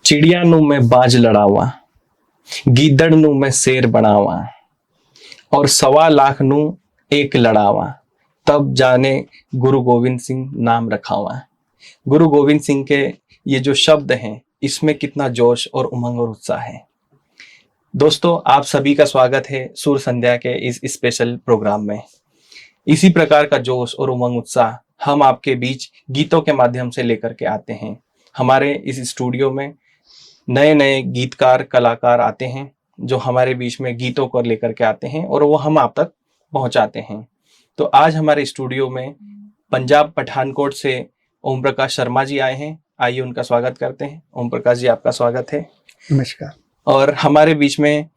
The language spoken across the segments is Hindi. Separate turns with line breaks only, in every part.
चिड़िया नू मैं बाज लड़ावा, गीदड़ नू मैं शेर बनावा, और 1.25 लाख नू एक लड़ावा, तब जाने गुरु गोविंद सिंह नाम रखावा। गुरु गोविंद सिंह के ये जो शब्द हैं, इसमें कितना जोश और उमंग और उत्साह है। दोस्तों, आप सभी का स्वागत है सुर संध्या के इस स्पेशल प्रोग्राम में। इसी प्रकार का जोश और उमंग उत्साह हम आपके बीच गीतों के माध्यम से लेकर के आते हैं। हमारे इस स्टूडियो में नए नए गीतकार कलाकार आते हैं जो हमारे बीच में गीतों को लेकर के आते हैं और वो हम आप तक पहुंचाते हैं। तो आज हमारे स्टूडियो में पंजाब पठानकोट से ओम प्रकाश शर्मा जी आए हैं। आइए उनका स्वागत करते हैं। ओम प्रकाश जी, आपका स्वागत है।
नमस्कार।
और हमारे बीच में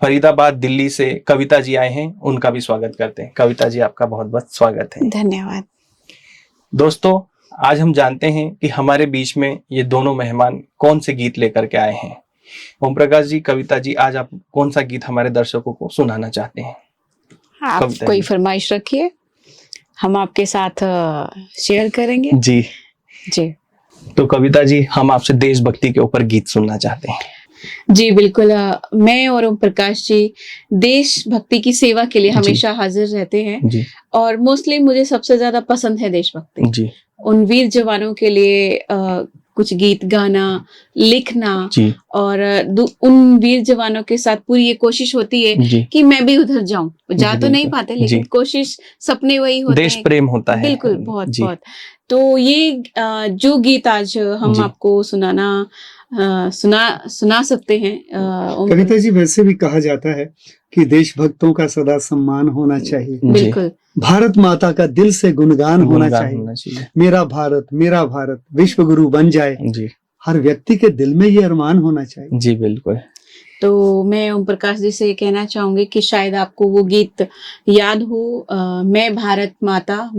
फरीदाबाद दिल्ली से कविता जी आए हैं, उनका भी स्वागत करते हैं। कविता जी, आपका बहुत बहुत स्वागत है।
धन्यवाद।
दोस्तों, आज हम जानते हैं कि हमारे बीच में ये दोनों मेहमान कौन से गीत लेकर के आए हैं। ओम प्रकाश जी, कविता जी, आज आप कौन सा गीत हमारे दर्शकों को सुनाना चाहते हैं?
आप कोई फरमाइश रखिए, हम आपके साथ शेयर करेंगे।
जी
जी।
तो कविता जी, हम आपसे देशभक्ति के ऊपर गीत सुनना चाहते हैं।
जी बिल्कुल। मैं और ओम प्रकाश जी देशभक्ति की सेवा के लिए हमेशा हाजिर रहते हैं
जी।
और मोस्टली मुझे सबसे ज्यादा पसंद है देशभक्ति।
जी।
उन वीर जवानों के लिए कुछ गीत गाना, लिखना
जी।
और उन वीर जवानों के साथ पूरी ये कोशिश होती है कि मैं भी उधर जाऊं। जा तो नहीं पाते, लेकिन कोशिश, सपने वही होते हैं।
देश प्रेम होता है।
बिल्कुल, बहुत बहुत। तो ये जो गीत आज हम आपको सुना सकते हैं।
कविता जी, वैसे भी कहा जाता है कि देशभक्तों का सदा सम्मान होना चाहिए।
बिल्कुल।
भारत माता का दिल से गुणगान होना चाहिए। मेरा भारत विश्व गुरु बन जाए। जी। हर व्यक्ति के दिल में ये अरमान होना चाहिए।
जी बिल्कुल।
तो मैं ओम प्रकाश जी से कहना चाहूंगी कि शायद आपको वो गीत याद हो, मैं भारत माता।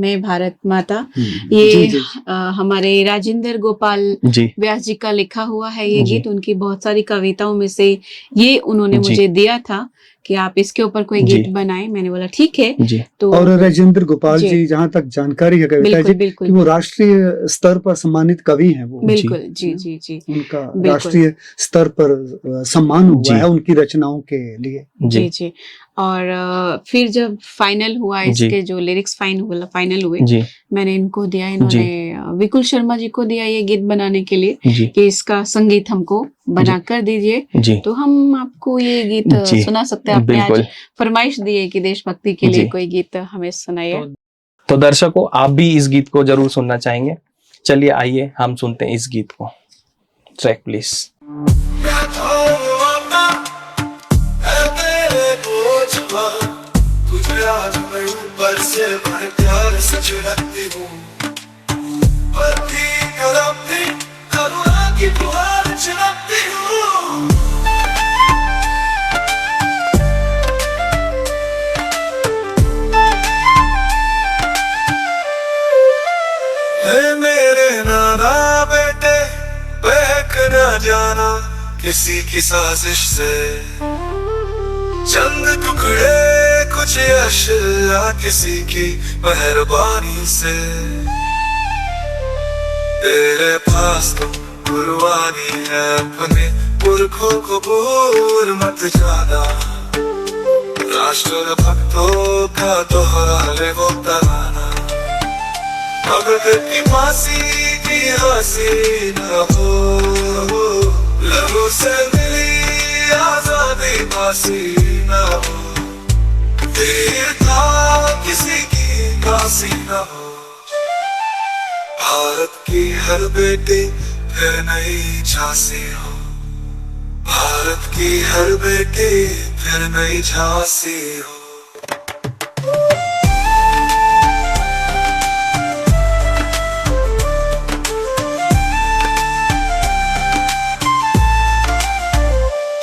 ये हमारे राजेंद्र गोपाल व्यास जी का लिखा हुआ है ये गीत। उनकी बहुत सारी कविताओं में से ये उन्होंने मुझे दिया था कि आप इसके ऊपर कोई गीत बनाएं। मैंने बोला ठीक है। तो
और राजेंद्र गोपाल जी, जहाँ तक जानकारी है कविता जी, कि वो राष्ट्रीय स्तर पर सम्मानित कवि हैं। वो
बिल्कुल। जी जी जी।
उनका राष्ट्रीय स्तर पर सम्मान हुआ है उनकी रचनाओं के लिए।
जी जी। और फिर जब फाइनल हुआ, इसके जो लिरिक्स फाइनल हुए, मैंने इनको दिया, इन्होंने विकुल शर्मा जी को दिया ये गीत बनाने के लिए कि इसका संगीत हमको बना कर दीजिए। तो हम आपको ये गीत सुना सकते हैं। आपने आज फरमाइश दी है कि देशभक्ति के लिए कोई गीत हमें सुनाइए।
तो दर्शकों, आप भी इस गीत को जरूर सुनना चाहेंगे। चलिए आइए हम सुनते हैं इस गीत को। Track please.
मेरे नाना बेटे, बहक न जाना किसी की साजिश से, चंद टुकड़े कुछ यश या किसी की मेहरबानी से, तेरे पास तो कुर्बानी है अपने पुरखों को भूल मत जाना, राष्ट्र भक्तों का दोहरा वो तराना, भगत की फांसी की हंसी न हो, लहू से मिली आजादी फांसी न हो, वीरता किसी की कासी न हो, भारत की हर बेटी फिर नई झांसी हो, भारत की हर बेटी फिर नई झांसी हो।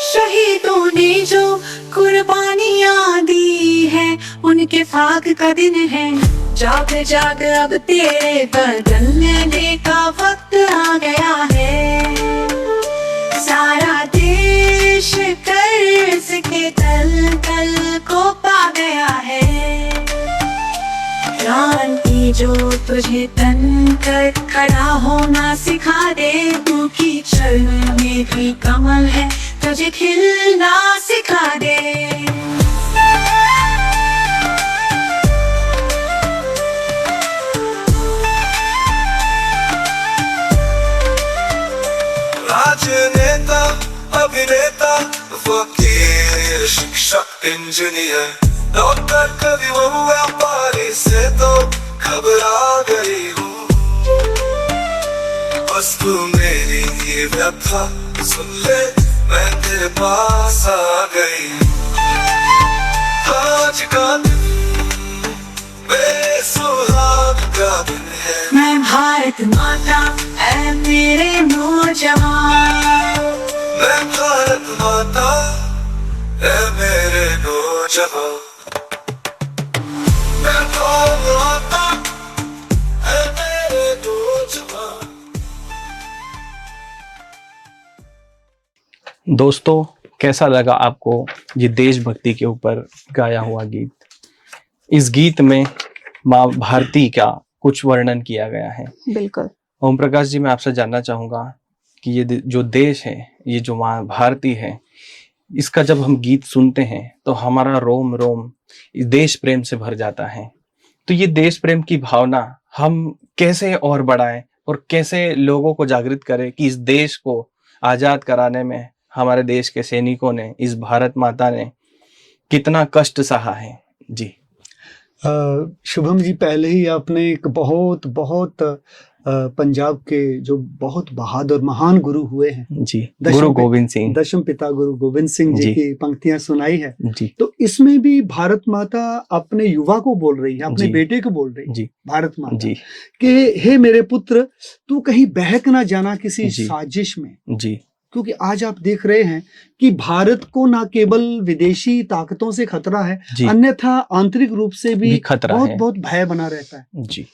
शहीदों ने जो कुर्बानियां दी है, उनके फाक का दिन है। जाग जाग अब तेरे बदलने का वक्त आ गया है, सारा देश कर्ज के तल तल को पा गया है। क्रांति जो तुझे तन कर खड़ा होना सिखा दे, तू कीचड़ में में भी कमल है, तुझे खिलना सिखा दे।
राजनेता, अभिनेता, वकील, शिक्षक, इंजीनियर, डॉक्टर, कवि व व्यापारी से तो घबरा गई हूँ। बस तू मेरी ये व्यथा सुन ले, मैं तेरे पास आ गई। आज का दिन बेसुहाग का दिन है।
मैं भारत माता है मेरे नौजवान,
मैं भारत माता है मेरे नौजवान, मैं भारत माता है मेरे नौजवान।
दोस्तों, कैसा लगा आपको ये देशभक्ति के ऊपर गाया हुआ गीत? इस गीत में माँ भारती का कुछ वर्णन किया गया है।
बिल्कुल।
ओम प्रकाश जी, मैं आपसे जानना चाहूंगा कि ये जो देश है, ये जो माँ भारती है, इसका जब हम गीत सुनते हैं तो हमारा रोम रोम इस देश प्रेम से भर जाता है। तो ये देश प्रेम की भावना हम कैसे और बढ़ाएं और कैसे लोगों को जागृत करें कि इस देश को आजाद कराने में हमारे देश के सैनिकों ने, इस भारत माता ने कितना कष्ट सहा है। जी
शुभम जी, पहले ही आपने एक बहुत बहुत पंजाब के जो बहुत बहादुर महान गुरु हुए हैं
जी, गुरु गोविंद सिंह,
दशम पिता गुरु गोविंद सिंह जी की पंक्तियां सुनाई है
जी।
तो इसमें भी भारत माता अपने युवा को बोल रही है, अपने बेटे को बोल रही है
जी,
भारत माता
जी,
कि हे मेरे पुत्र, तू कहीं बहक ना जाना किसी साजिश में
जी।
क्योंकि आज आप देख रहे हैं कि भारत को ना केवल विदेशी ताकतों से खतरा है, अन्यथा आंतरिक रूप से भी खतरा बहुत बहुत भय बना रहता है।
जी।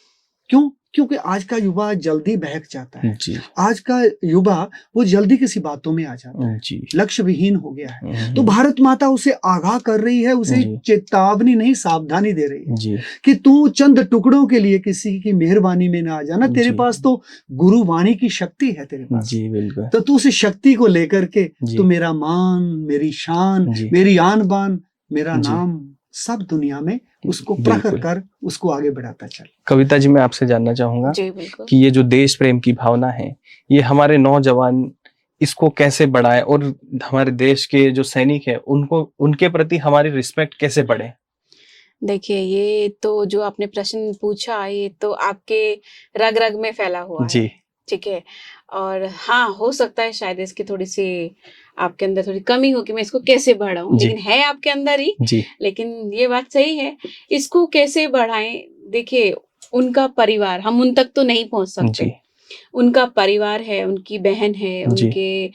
क्यों? क्योंकि आज का युवा जल्दी बहक जाता है।
जी।
आज का युवा वो जल्दी किसी बातों में आ जाता है,
जी।
लक्ष्य विहीन हो गया है। तो भारत माता उसे आगाह कर रही है, उसे चेतावनी नहीं सावधानी दे रही है
जी।
कि तू चंद टुकड़ों के लिए किसी की मेहरबानी में ना आ जाना। तेरे पास तो गुरुवाणी की शक्ति है तेरे पास।
जी, बिल्कुल।
तो तू उस शक्ति को लेकर के तू मेरा मान, मेरी शान, मेरी आन बान, मेरा नाम सब दुनिया में उसको प्रखर कर, उसको आगे बढ़ाता चल।
कविता जी, मैं आपसे जानना चाहूंगा कि ये जो देश प्रेम की भावना है, ये हमारे नौजवान इसको कैसे बढ़ाए और हमारे देश के जो सैनिक है उनको, उनके प्रति हमारी रिस्पेक्ट कैसे बढ़े?
देखिए, ये तो जो आपने प्रश्न पूछा, ये तो आपके रग रग में फैला हुआ
जी।
है, ठीक है। और हाँ, हो सकता है शायद इसकी थोड़ी सी आपके अंदर थोड़ी कमी हो कि मैं इसको कैसे बढ़ाऊं, लेकिन है आपके अंदर ही जी। लेकिन ये बात सही है, इसको कैसे बढ़ाएं? देखिए, उनका परिवार, हम उन तक तो नहीं पहुंच सकते। उनका परिवार है, उनकी बहन है, उनके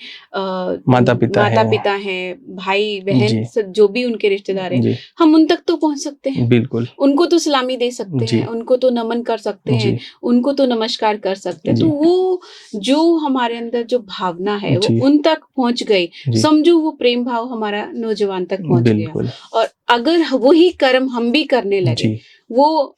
माता पिता हैं, भाई बहन, जो भी उनके रिश्तेदार हैं, हम उन तक तो पहुंच सकते हैं। बिल्कुल। उनको तो सलामी दे सकते हैं, उनको तो नमन कर सकते हैं, उनको तो नमस्कार कर सकते हैं। तो वो जो हमारे अंदर जो भावना है वो उन तक पहुंच गई, समझो वो प्रेम भाव हमारा नौजवान तक पहुंच गया। और अगर वही कर्म हम भी करने लगे, वो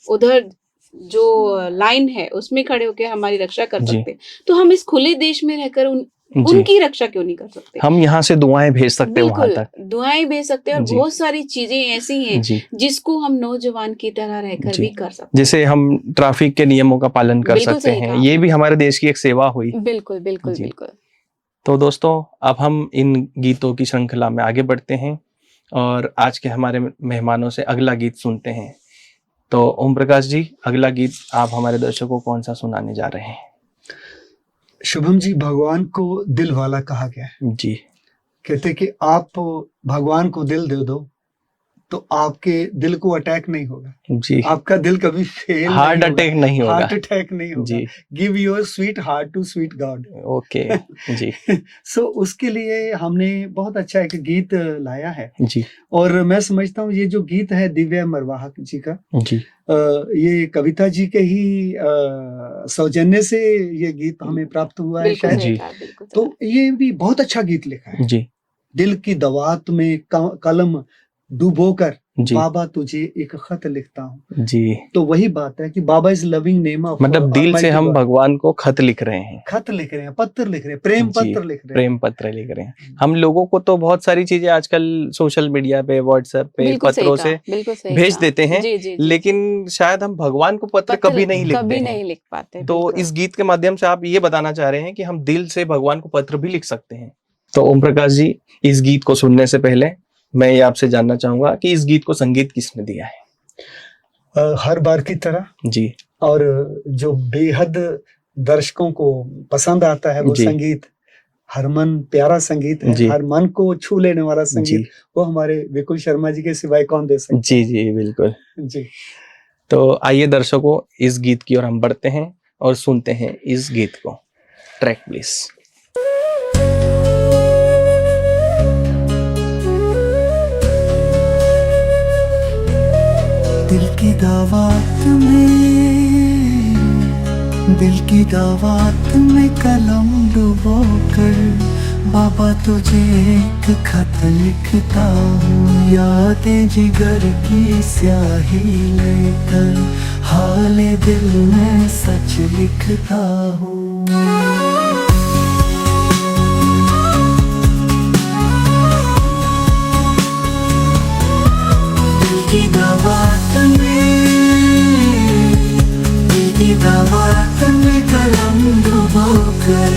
उधर जो लाइन है उसमें खड़े होकर हमारी रक्षा कर सकते हैं, तो हम इस खुले देश में रहकर उनकी रक्षा क्यों नहीं कर सकते? हम यहाँ से दुआएं भेज सकते हैं, वहां तक दुआएं भेज सकते हैं। और बहुत सारी चीजें ऐसी हैं जिसको हम नौजवान की तरह रहकर भी कर सकते हैं। जैसे हम ट्रैफिक के नियमों का पालन कर सकते हैं, ये भी हमारे देश की एक सेवा हुई। बिल्कुल बिल्कुल बिल्कुल। तो दोस्तों, अब हम इन गीतों की श्रृंखला में आगे बढ़ते हैं और आज के हमारे मेहमानों से अगला गीत सुनते हैं। तो ओम प्रकाश जी, अगला गीत आप हमारे दर्शकों को कौन सा सुनाने जा रहे हैं?
शुभम जी, भगवान को दिल वाला कहा गया है जी। कहते कि आप भगवान को दिल दे दो तो आपके दिल को अटैक नहीं होगा जी। आपका दिल कभी फेल हार्ट अटैक नहीं होगा, हार्ट अटैक नहीं होगा जी। Give your sweet heart to sweet God. Okay जी। सो उसके लिए हमने बहुत अच्छा एक गीत लाया है जी। और मैं समझता हूँ ये जो गीत है दिव्या मरवाहक जी का जी, ये कविता जी के ही सौजन्य से ये गीत हमें प्राप्त हुआ है शायद जी। तो ये भी बहुत अच्छा गीत लिखा है जी। दिल की दवात में कलम डुबोकर
जी
बाबा तुझे एक खत लिखता हूँ।
जी,
तो वही बात है कि बाबा इज लविंग नेम ऑफ,
मतलब दिल से हम भगवान को खत लिख रहे हैं,
खत लिख रहे हैं, पत्र लिख रहे हैं, प्रेम
जी,
पत्र लिख रहे हैं।
प्रेम पत्र लिख रहे हैं। हम लोगों को तो बहुत सारी चीजें आजकल सोशल मीडिया पे, व्हाट्सएप पे,
बिल्कुल सही
पत्रों
कहा,
से
बिल्कुल सही
भेज
कहा।
देते हैं,
जी जी जी,
लेकिन शायद हम भगवान को पत्र कभी नहीं लिखते
कभी
हैं।
नहीं लिख पाते।
तो
बिल्कुल।
इस गीत के माध्यम से आप ये बताना चाह रहे हैं कि हम दिल से भगवान को पत्र भी लिख सकते हैं। तो ओम प्रकाश जी, इस गीत को सुनने से पहले मैं ये आपसे जानना चाहूंगा कि इस गीत को संगीत किसने दिया है?
हर बार की तरह,
जी
और जो बेहद दर्शकों को पसंद आता है वो
जी।
संगीत, हरमन प्यारा संगीत है,
जी।
हर मन को छू लेने वाला संगीत,
जी
वो हमारे विपुल शर्मा जी के सिवाय कौन दे सकता
जी जी बिल्कुल।
है। जी
तो आइए दर्शकों, इस गीत की ओर हम बढ़ते हैं और सुनते हैं इस गीत को। Track please.
दिल की दावत में कलम डुबो कर बाबा तुझे एक खत लिखता हूँ, यादें जिगर की स्याही लेकर हाले दिल में सच लिखता हूँ। की दावत में कलम डुबो कर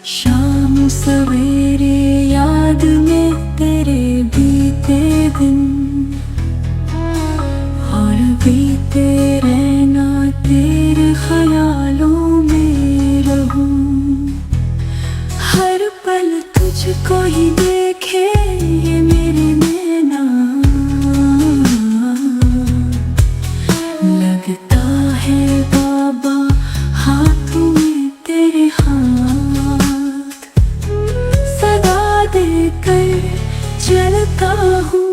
शाम सवेरे याद में तेरे बीते दिन और बीते रहना तेरे ख्यालों में रहूं, हर पल तुझको ही देखे ये मेरी नैना, लगता है बाबा हाथों में तेरे हाथ, सदा देकर चलता हूँ।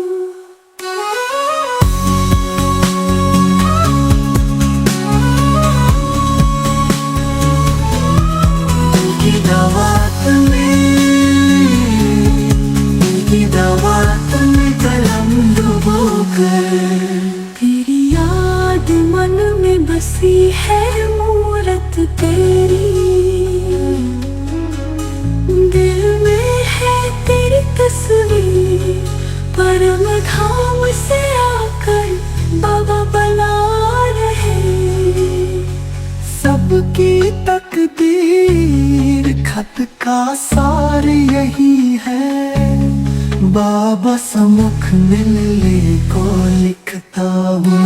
दावत में कलम डुबो कर तेरी याद मन में बसी है मूरत तेरी, दिल में है तेरी तस्वीर, परम धाम से आकर बाबा बना रहे सबकी तकदीर, खत का सार यही है बाबा सम्मुख मिलने को लिखता हूँ।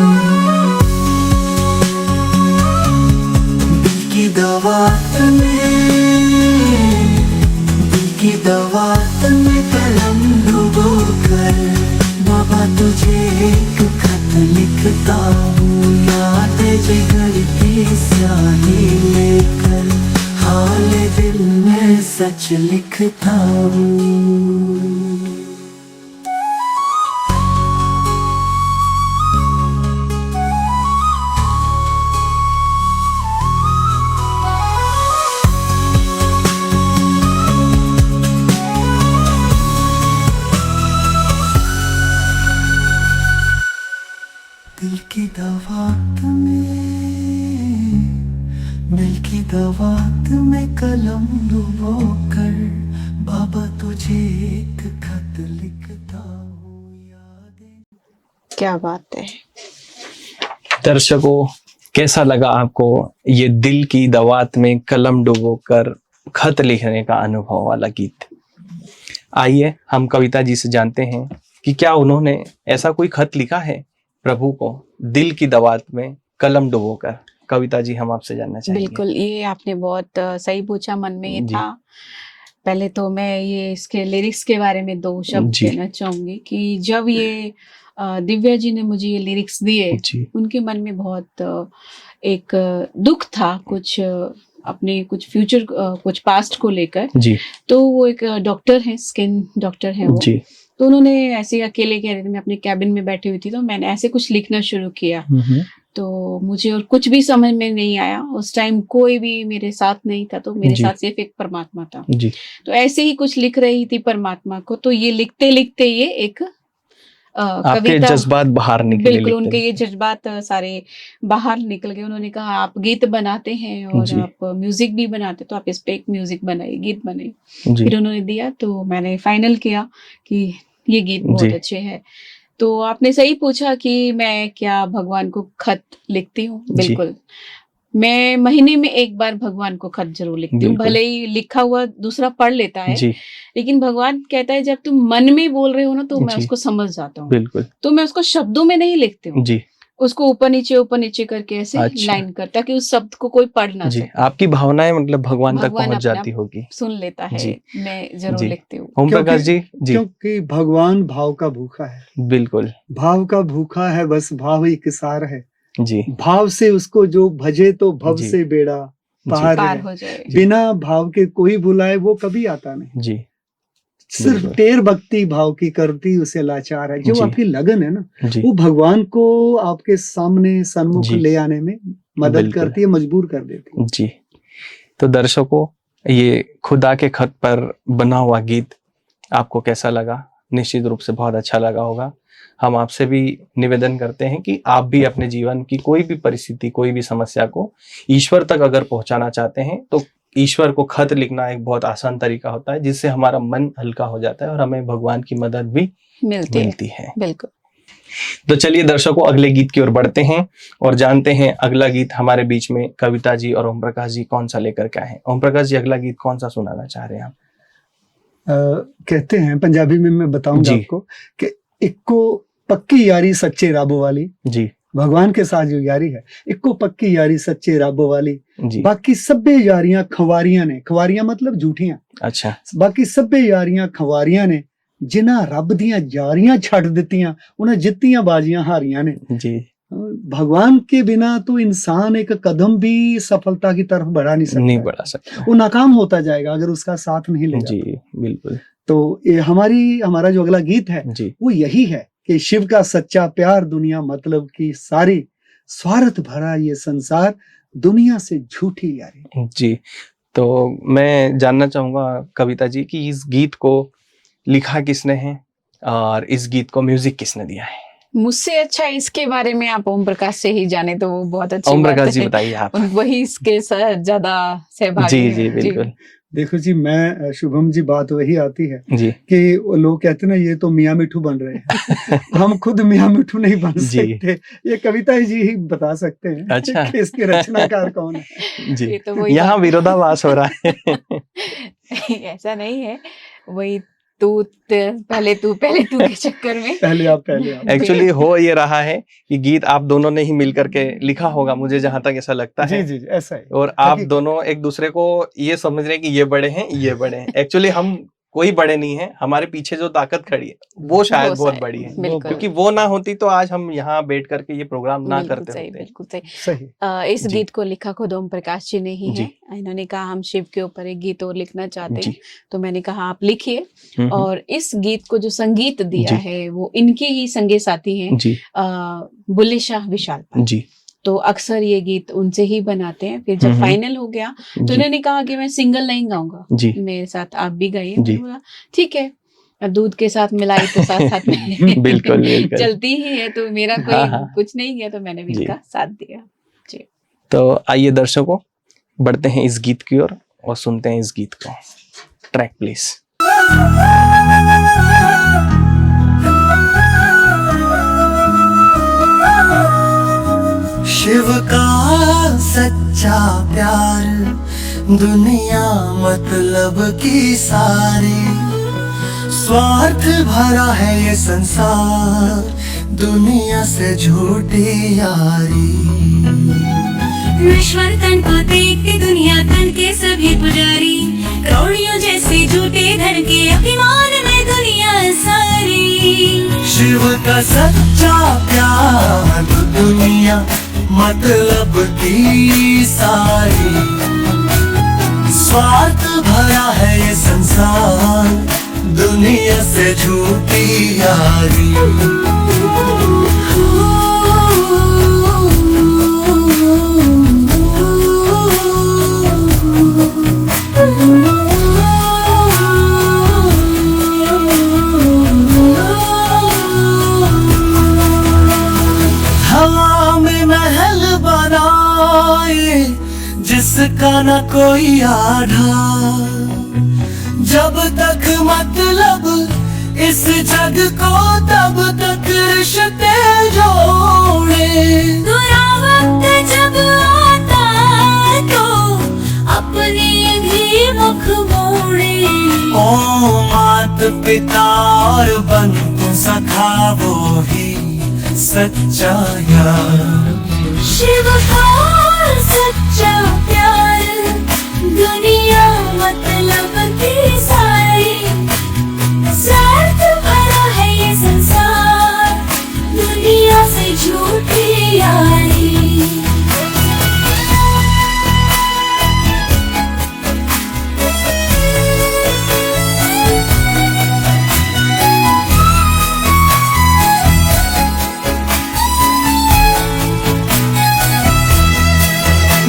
दिल की दावत में कलम डुबो कर बाबा तुझे एक खत लिखता हूँ, याद जिगर की स्याही लेकर हाल दिल में सच लिखता हूँ। दिल की दावत में कलम डुबो कर बाबा तुझे एक खत लिखता हूँ, यादें।
क्या बात है।
दर्शकों, कैसा लगा आपको ये दिल की दावत में कलम डुबो कर खत लिखने का अनुभव वाला गीत? आइए हम कविता जी से जानते हैं कि क्या उन्होंने ऐसा कोई खत लिखा है प्रभु को दिल की दावत में कलम डुबो कर। कविता जी, हम आपसे जानना चाहेंगे।
बिल्कुल, ये आपने बहुत सही पूछा, मन में ये
जी।
था। पहले तो मैं ये इसके लिरिक्स के बारे में दो शब्द
जी।
कहना चाहूंगी कि जब ये दिव्या जी ने मुझे ये लिरिक्स दिए,
जी
उनके मन में बहुत एक दुख था, कुछ अपने कुछ फ्यूचर, कुछ पास्ट को लेकर।
जी
तो वो एक डॉक्टर हैं, स्किन डॉक्टर हैं वो।
जी।
तो उन्होंने ऐसे अकेले कह रहे थे, मैं अपने कैबिन में बैठी हुई थी, तो मैंने ऐसे कुछ लिखना शुरू किया। तो मुझे और कुछ भी समझ में नहीं आया, उस टाइम कोई भी मेरे साथ नहीं था, तो मेरे
जी।
साथ सिर्फ एक परमात्मा था।
जी
तो ऐसे ही कुछ लिख रही थी परमात्मा को। तो ये लिखते लिखते ये एक
आपके
कविता
जज्बात बाहर निकले
बिल्कुल
लिखते
उनके
में।
ये जज्बात सारे बाहर निकल गए। उन्होंने कहा आप गीत बनाते हैं और
जी।
आप म्यूजिक भी बनाते, तो आप इस पे एक म्यूजिक बनाइए, गीत बनाइए।
जी
फिर उन्होंने दिया तो मैंने फाइनल किया कि ये गीत बहुत
जी
अच्छे हैं। तो आपने सही पूछा कि मैं क्या भगवान को खत लिखती हूँ,
जी
बिल्कुल। मैं महीने में एक बार भगवान को खत जरूर लिखती हूँ,
बिल्कुल
भले ही लिखा हुआ दूसरा पढ़ लेता है,
जी
लेकिन भगवान कहता है जब तुम मन में बोल रहे हो ना तो मैं
जी
उसको समझ जाता हूँ।
बिल्कुल
तो मैं उसको शब्दों में नहीं लिखती हूँ,
जी
उसको ऊपर नीचे करके ऐसे
अच्छा
लाइन कर, ताकि उस शब्द को कोई पढ़ ना
जी
सके।
आपकी भावनाएं मतलब भगवान तक
भगवान
पहुंच
अपने
जाती
आप
होगी।
सुन लेता है,
जी
मैं जरूर
जी
लिखती हूँ।
ओम प्रकाश जी जी
क्योंकि भगवान भाव का भूखा है,
बिल्कुल
भाव का भूखा है, बस भाव ही किसार है।
जी
भाव से उसको जो भजे तो भव
जी
से बेड़ा
जी
पार
पार
है।
हो जाए।
बिना भाव के कोई बुलाए वो कभी आता नहीं।
जी
सिर्फ
बिल्कुल
टेर भक्ति भाव की करती उसे लाचार है। जो
जी
आपकी लगन है ना,
जी
वो भगवान को आपके सामने सन्मुख
जी
ले आने में मदद
बिल्कुल
करती है, मजबूर कर देती है।
जी तो दर्शकों ये खुदा के खत पर बना हुआ गीत आपको कैसा लगा? निश्चित रूप से बहुत अच्छा लगा होगा। हम आपसे भी निवेदन करते हैं कि आप भी अपने जीवन की कोई भी परिस्थिति, कोई भी समस्या को ईश्वर तक अगर पहुंचाना चाहते हैं तो ईश्वर को खत लिखना एक बहुत आसान तरीका होता है, जिससे हमारा मन हल्का हो जाता है और हमें भगवान की मदद भी मिलती है।
बिल्कुल।
तो चलिए दर्शकों अगले गीत की ओर बढ़ते हैं और जानते हैं अगला गीत हमारे बीच में कविता जी और ओम प्रकाश जी कौन सा लेकर के आए हैं। ओम प्रकाश जी अगला गीत कौन सा सुनाना चाह रहे हैं आप?
कहते हैं पंजाबी में, मैं बताऊंगा
जी।
आपको कि इक्को पक्की यारी सच्चे राबो वाली।
जी
भगवान के साथ जो यारी है, इक्को पक्की यारी सच्चे राबो वाली,
जी
बाकी सब्बे यारियां खवारियां ने, खवारियां मतलब झूठियां,
अच्छा
बाकी सब्बे यारियां खवारियां ने, जिन्हां रब दियां यारियां छड़ दित्तियां उन्हां जित्तियां बाजियां हारियां ने।
जी
भगवान के बिना तो इंसान एक कदम भी सफलता की तरफ बढ़ा नहीं सकता
नहीं
है।
बढ़ा सकता।
वो नाकाम होता जाएगा अगर उसका साथ नहीं लेगा।
जी बिल्कुल
तो ये हमारा जो अगला गीत है
जी
वो यही है कि शिव का सच्चा प्यार दुनिया मतलब की सारी, स्वार्थ भरा ये संसार दुनिया से झूठी यारी।
जी तो मैं जानना चाहूंगा कविता जी कि इस गीत को लिखा किसने है और इस गीत को म्यूजिक किसने दिया है?
मुझसे अच्छा इसके बारे में आप ओम प्रकाश से ही जाने तो वो बहुत अच्छी
ओम
बात
प्रकाश जी
है।
बताइए आप।
वही इसके साथ ज्यादा सहभागी
जी
हैं।
जी बिल्कुल
देखो जी, मैं शुभम जी, बात वही आती है
जी
कि वो लोग कहते हैं ना ये तो मियाँ मिठू बन रहे हैं। हम खुद मियाँ मिठू नहीं बन
जी।
सकते, ये कविता जी ही बता सकते हैं
अच्छा।
कि इसके रचनाकार कौन है।
जी
ये तो वही
यहाँ
बात-
विरोधाभास हो रहा है।
ऐसा नहीं है, वही पहले तू के चक्कर में
पहले आप
एक्चुअली हो ये रहा है कि गीत आप दोनों ने ही मिल करके लिखा होगा, मुझे जहां तक ऐसा लगता
जी
है।
जी ऐसा है।
और आप
हकीकत।
दोनों एक दूसरे को ये समझ रहे हैं कि ये बड़े हैं, ये बड़े हैं। एक्चुअली हम कोई बड़े नहीं है, हमारे पीछे जो ताकत खड़ी है वो शायद बहुत बड़ी है,
बिल्कुल।
क्योंकि वो ना होती तो आज हम यहाँ बैठ करके ये प्रोग्राम ना
बिल्कुल
करते
सही,
होते।
बिल्कुल सही।
सही।
इस
जी।
गीत को लिखा खुद ओम प्रकाश जी ने ही
जी।
है। इन्होंने कहा हम शिव के ऊपर एक गीत और लिखना चाहते
जी।
हैं, तो मैंने कहा आप लिखिए।
हम्म,
और इस गीत को जो संगीत दिया
जी।
है वो इनके ही संगी साथी हैं,
जी
बुल्ले शाह विशाल पाल।
जी
तो अक्सर ये गीत उनसे ही बनाते हैं। फिर जब
हम्म,
फाइनल हो गया तो
जी
इन्होंने कहा कि मैं सिंगल नहीं गाऊंगा,
जी
मेरे साथ आप भी गाइए।
जी।
मैंने बोला ठीक है, अब दूध के साथ मिलाई तो साथ साथ में
बिल्कुल बिल्कुल।
चलती ही है, तो मेरा कोई
हाँ, हाँ।
कुछ नहीं किया, तो मैंने भी
जी।
इनका साथ दिया।
तो आइए दर्शकों बढ़ते हैं इस गीत की ओर और सुनते हैं इस गीत को। Track please.
शिव का सच्चा प्यार दुनिया मतलब की सारी, स्वार्थ भरा है ये संसार दुनिया से झूठी यारी।
ईश्वर तन को देखते दुनिया तन के सभी पुजारी, कौड़ियों जैसे झूठे धन के अभिमान में दुनिया सारी।
शिव का सच्चा प्यार दुनिया मतलब की सारी, स्वार्थ भरा है ये संसार दुनिया से झूठी यारी। कोई आधा। जब तक मतलब इस जग को तब तक रिश्ते जोड़े।
बुरा वक्त जब आता तो अपनी भी मुख मोड़े।
ओ मात पिता और बंधु सखा वो ही सच्चा यार।
शिव का सच्चा प्यार दुनिया मतलब की सारी। स्वार्थ भरा है ये संसार दुनिया से झूठी यारी।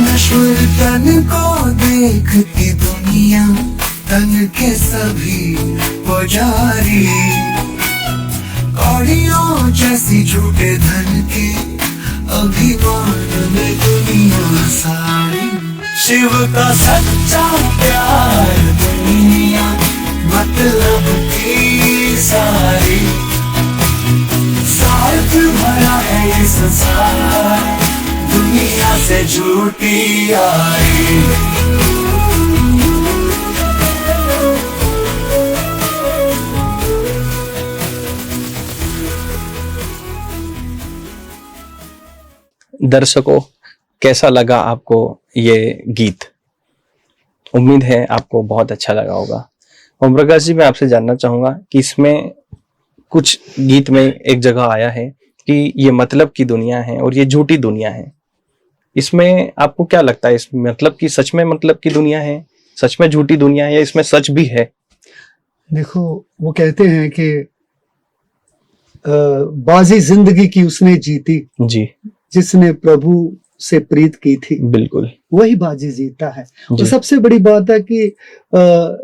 नश्वर तन को देखती दुनिया तन के सभी पुजारी। कौड़ियों जैसी झूठे धन के अभिमान में दुनिया सारी। शिव का सच्चा प्यार दुनिया मतलब की सारी। स्वार्थ भरा है ये संसार दुनिया से झूठी यारी।
दर्शकों, कैसा लगा आपको ये गीत? उम्मीद है आपको बहुत अच्छा लगा होगा। ओम प्रकाश जी, मैं आपसे जानना चाहूंगा कि इसमें कुछ गीत में एक जगह आया है कि ये मतलब की दुनिया है और ये झूठी दुनिया है। इसमें आपको क्या लगता है, इस मतलब की सच में मतलब की दुनिया है, सच में झूठी दुनिया है, या इसमें सच भी है?
देखो, वो कहते हैं कि बाजी जिंदगी की उसने जीती
जी,
जिसने प्रभु से प्रीत की थी।
बिल्कुल,
वही बाजी जीता है।
जी।
और सबसे बड़ी बात है कि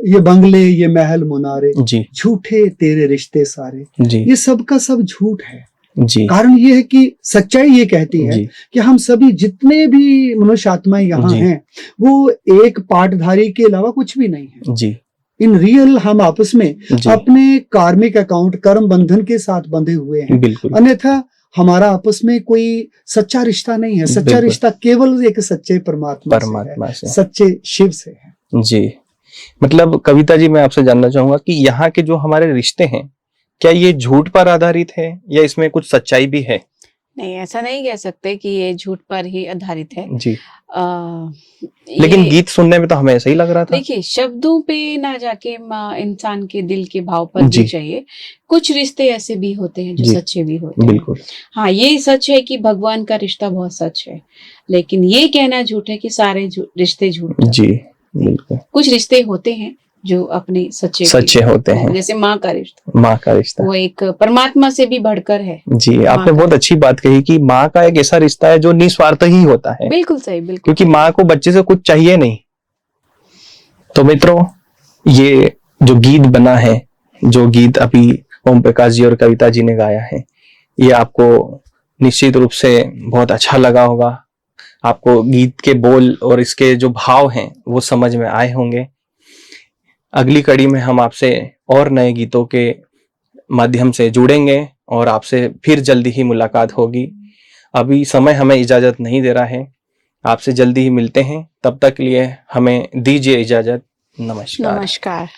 ये बंगले, ये महल मुनारे,
जी
झूठे तेरे रिश्ते सारे,
जी
ये सब का सब झूठ है।
जी
कारण ये है कि सच्चाई ये कहती है
जी
कि हम सभी जितने भी मनुष्य आत्माएं यहाँ
जी।
हैं वो एक पाटधारी के अलावा कुछ भी नहीं है।
जी
इन रियल हम आपस में
जी,
अपने कार्मिक अकाउंट, कर्म बंधन के साथ बंधे हुए हैं।
बिल्कुल,
अन्यथा हमारा आपस में कोई सच्चा रिश्ता नहीं है। सच्चा
बिल्कुल।
रिश्ता केवल एक सच्चे परमात्मा
परमात्मा
से
से।
है, सच्चे शिव से है।
जी। मतलब कविता जी, मैं आपसे जानना चाहूंगा कि यहाँ के जो हमारे रिश्ते हैं, क्या ये झूठ पर आधारित है या इसमें कुछ सच्चाई भी है?
नहीं, ऐसा नहीं कह सकते कि ये झूठ पर ही आधारित है।
जी,
आ,
लेकिन
ये
गीत सुनने में तो हमें ऐसा ही लग रहा था।
देखिए, शब्दों पे ना जाके इंसान के दिल के भाव पर
जी।
भी चाहिए। कुछ रिश्ते ऐसे भी होते हैं जो
जी,
सच्चे भी होते हैं।
बिल्कुल,
हाँ, ये सच है कि भगवान का रिश्ता बहुत सच है, लेकिन ये कहना झूठ है कि सारे रिश्ते झूठ हैं।
जी, बिल्कुल,
कुछ रिश्ते होते हैं जो अपने सच्चे
सच्चे होते हैं।
जैसे माँ का रिश्ता,
माँ का रिश्ता।
वो एक परमात्मा से भी बढ़कर है।
जी,
माँ
आपने
का।
बहुत अच्छी बात कही कि माँ का एक ऐसा रिश्ता है जो निस्वार्थ ही होता है,
बिल्कुल सही, बिल्कुल।
क्योंकि माँ को बच्चे से कुछ चाहिए नहीं। तो मित्रों, ये जो गीत बना है, जो गीत अभी ओम प्रकाश जी और कविता जी ने गाया है, ये आपको निश्चित रूप से बहुत अच्छा लगा होगा। आपको गीत के बोल और इसके जो भाव हैं वो समझ में आए होंगे। अगली कड़ी में हम आपसे और नए गीतों के माध्यम से जुड़ेंगे और आपसे फिर जल्दी ही मुलाकात होगी। अभी समय हमें इजाजत नहीं दे रहा है, आपसे जल्दी ही मिलते हैं। तब तक के लिए हमें दीजिए इजाजत। नमस्कार।
नमस्कार।